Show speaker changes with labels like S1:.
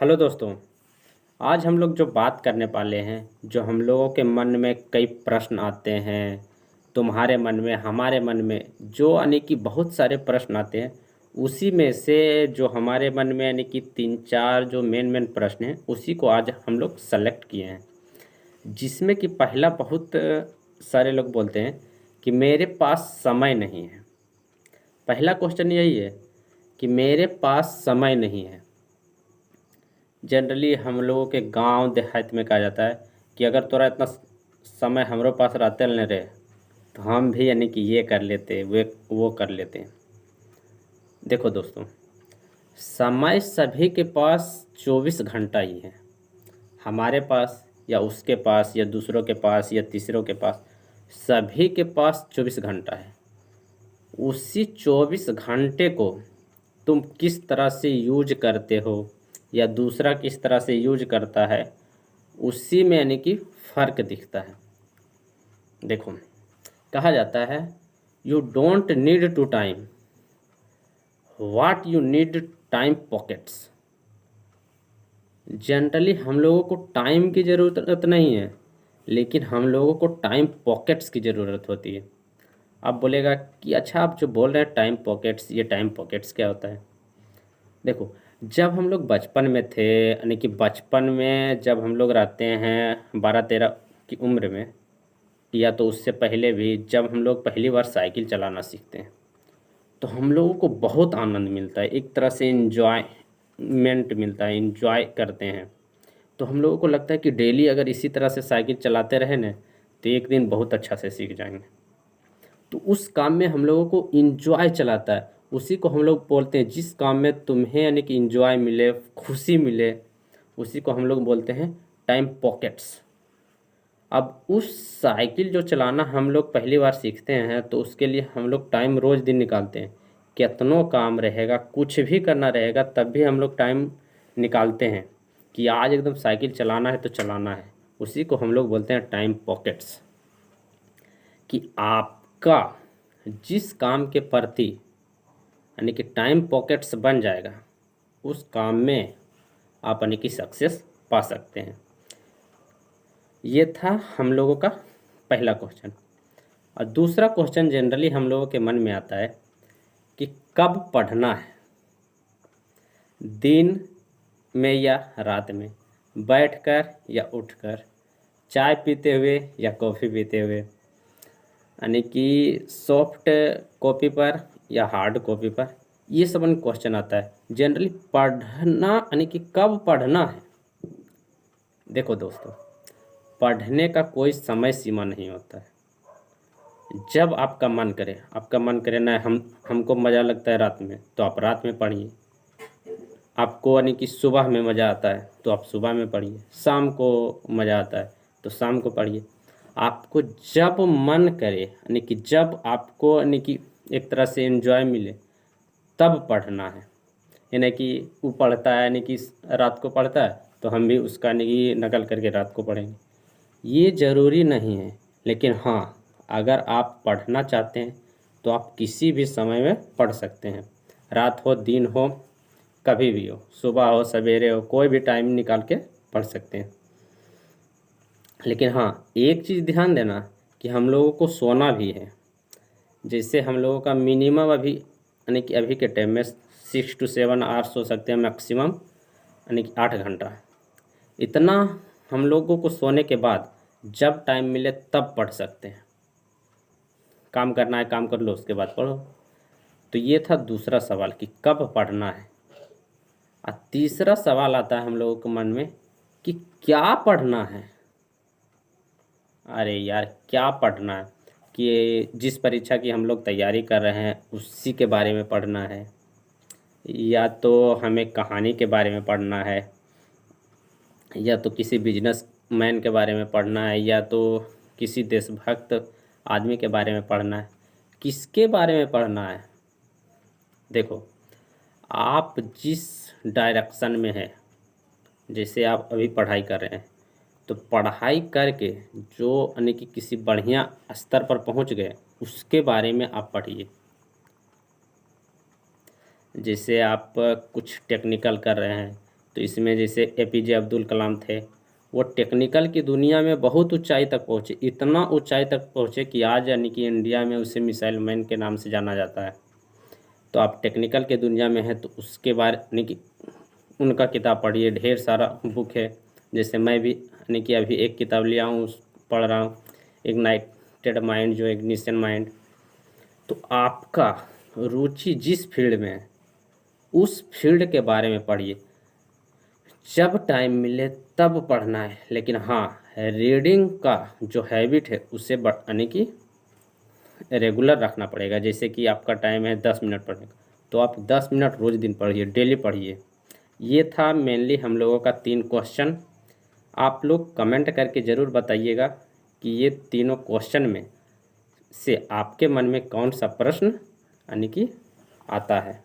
S1: Hello दोस्तों। आज हम लोग जो बात करने वाले हैं, जो हम लोगों के मन में कई प्रश्न आते हैं, तुम्हारे मन में, हमारे मन में, जो यानी कि बहुत सारे प्रश्न आते हैं। उसी में से जो हमारे मन में यानी कि तीन चार जो मेन मेन प्रश्न हैं, उसी को आज हम लोग सेलेक्ट किए हैं। जिसमें कि पहला बहुत सारे लोग बोलते हैं कि मेरे पास समय नहीं है। पहला क्वेश्चन यही है कि मेरे पास समय नहीं है। जनरली हम लोगों के गांव देहात में कहा जाता है कि अगर तोरा इतना समय हमारे पास रहते न रहे तो हम भी यानी कि ये कर लेते, वे वो कर लेते। देखो दोस्तों, समय सभी के पास 24 घंटा ही है। हमारे पास या उसके पास या दूसरों के पास या तीसरों के पास, सभी के पास 24 घंटा है। उसी 24 घंटे को तुम किस तरह से यूज करते हो या दूसरा किस तरह से यूज करता है, उसी में यानी कि फ़र्क दिखता है। देखो, कहा जाता है you don't need to time, what you need time pockets. Generally हम लोगों को टाइम की ज़रूरत नहीं है, लेकिन हम लोगों को टाइम पॉकेट्स की ज़रूरत होती है। आप बोलेगा कि अच्छा, आप जो बोल रहे हैं टाइम पॉकेट्स, ये टाइम पॉकेट्स क्या होता है? देखो, जब हम लोग बचपन में थे, यानी कि बचपन में जब हम लोग रहते हैं 12-13 की उम्र में, या तो उससे पहले भी, जब हम लोग पहली बार साइकिल चलाना सीखते हैं तो हम लोगों को बहुत आनंद मिलता है, एक तरह से इन्जॉयमेंट मिलता है, इन्जॉय करते हैं। तो हम लोगों को लगता है कि डेली अगर इसी तरह से साइकिल चलाते रहे ना तो एक दिन बहुत अच्छा से सीख जाएंगे। तो उस काम में हम लोगों को इंजॉय चलाता है, उसी को हम लोग बोलते हैं, जिस काम में तुम्हें यानी कि इंजॉय मिले, खुशी मिले, उसी को हम लोग बोलते हैं टाइम पॉकेट्स। अब उस साइकिल जो चलाना हम लोग पहली बार सीखते हैं तो उसके लिए हम लोग टाइम रोज़ दिन निकालते हैं। कितनों काम रहेगा, कुछ भी करना रहेगा, तब भी हम लोग टाइम निकालते हैं कि आज एकदम साइकिल चलाना है तो चलाना है। उसी को हम लोग बोलते हैं टाइम पॉकेट्स। कि आपका जिस काम के प्रति यानी कि टाइम पॉकेट्स बन जाएगा, उस काम में आप यानी कि सक्सेस पा सकते हैं। ये था हम लोगों का पहला क्वेश्चन। और दूसरा क्वेश्चन जनरली हम लोगों के मन में आता है कि कब पढ़ना है, दिन में या रात में, बैठकर या उठकर, चाय पीते हुए या कॉफ़ी पीते हुए, यानी कि सॉफ्ट कॉपी पर या हार्ड कॉपी पर। ये सब क्वेश्चन आता है। जनरली पढ़ना यानी कि कब पढ़ना है। देखो दोस्तों, पढ़ने का कोई समय सीमा नहीं होता है। जब आपका मन करे, आपका मन करे ना, हमको मज़ा लगता है रात में, तो आप रात में पढ़िए। आपको यानी कि सुबह में मज़ा आता है तो आप सुबह में पढ़िए, शाम को मज़ा आता है तो शाम को पढ़िए। आपको जब मन करे, यानी कि जब आपको यानी कि एक तरह से एंजॉय मिले, तब पढ़ना है। यानी कि वो पढ़ता है, यानी कि रात को पढ़ता है, तो हम भी उसका यानी कि नकल करके रात को पढ़ेंगे। ये ज़रूरी नहीं है, लेकिन हाँ, अगर आप पढ़ना चाहते हैं तो आप किसी भी समय में पढ़ सकते हैं। रात हो, दिन हो, कभी भी हो, सुबह हो, सवेरे हो, कोई भी टाइम निकाल के पढ़ सकते हैं। लेकिन हाँ, एक चीज़ ध्यान देना कि हम लोगों को सोना भी है। जैसे हम लोगों का मिनिमम अभी यानी कि अभी के टाइम में 6 to 7 आवर्स सो सकते हैं, मैक्सिमम यानी कि 8 घंटा। इतना हम लोगों को सोने के बाद जब टाइम मिले तब पढ़ सकते हैं। काम करना है, काम कर लो, उसके बाद पढ़ो। तो ये था दूसरा सवाल कि कब पढ़ना है। और तीसरा सवाल आता है हम लोगों के मन में कि क्या पढ़ना है। अरे यार, क्या पढ़ना है? कि जिस परीक्षा की हम लोग तैयारी कर रहे हैं उसी के बारे में पढ़ना है, या तो हमें कहानी के बारे में पढ़ना है, या तो किसी बिजनेस मैन के बारे में पढ़ना है, या तो किसी देशभक्त आदमी के बारे में पढ़ना है। किसके बारे में पढ़ना है? देखो, आप जिस डायरेक्शन में हैं, जैसे आप अभी पढ़ाई कर रहे हैं, तो पढ़ाई करके जो यानी कि किसी बढ़िया स्तर पर पहुंच गए, उसके बारे में आप पढ़िए। जैसे आप कुछ टेक्निकल कर रहे हैं, तो इसमें जैसे APJ अब्दुल कलाम थे, वो टेक्निकल की दुनिया में बहुत ऊंचाई तक पहुँचे, इतना ऊंचाई तक पहुँचे कि आज यानी कि इंडिया में उसे मिसाइल मैन के नाम से जाना जाता है। तो आप टेक्निकल के दुनिया में हैं तो उसके बारे यानी कि उनका किताब पढ़िए, ढेर सारा बुक है। जैसे मैं भी यानी कि अभी एक किताब लिया हूँ, पढ़ रहा हूँ, इग्नाइटेड माइंड, जो इग्निशन माइंड। तो आपका रुचि जिस फील्ड में है उस फील्ड के बारे में पढ़िए, जब टाइम मिले तब पढ़ना है। लेकिन हाँ, रीडिंग का जो हैबिट है उसे यानी कि रेगुलर रखना पड़ेगा। जैसे कि आपका टाइम है 10 मिनट पढ़ने का, तो आप 10 मिनट रोज़ दिन पढ़िए, डेली पढ़िए। ये था मेनली हम लोगों का 3 क्वेश्चन। आप लोग कमेंट करके ज़रूर बताइएगा कि ये तीनों क्वेश्चन में से आपके मन में कौन सा प्रश्न यानी कि आता है।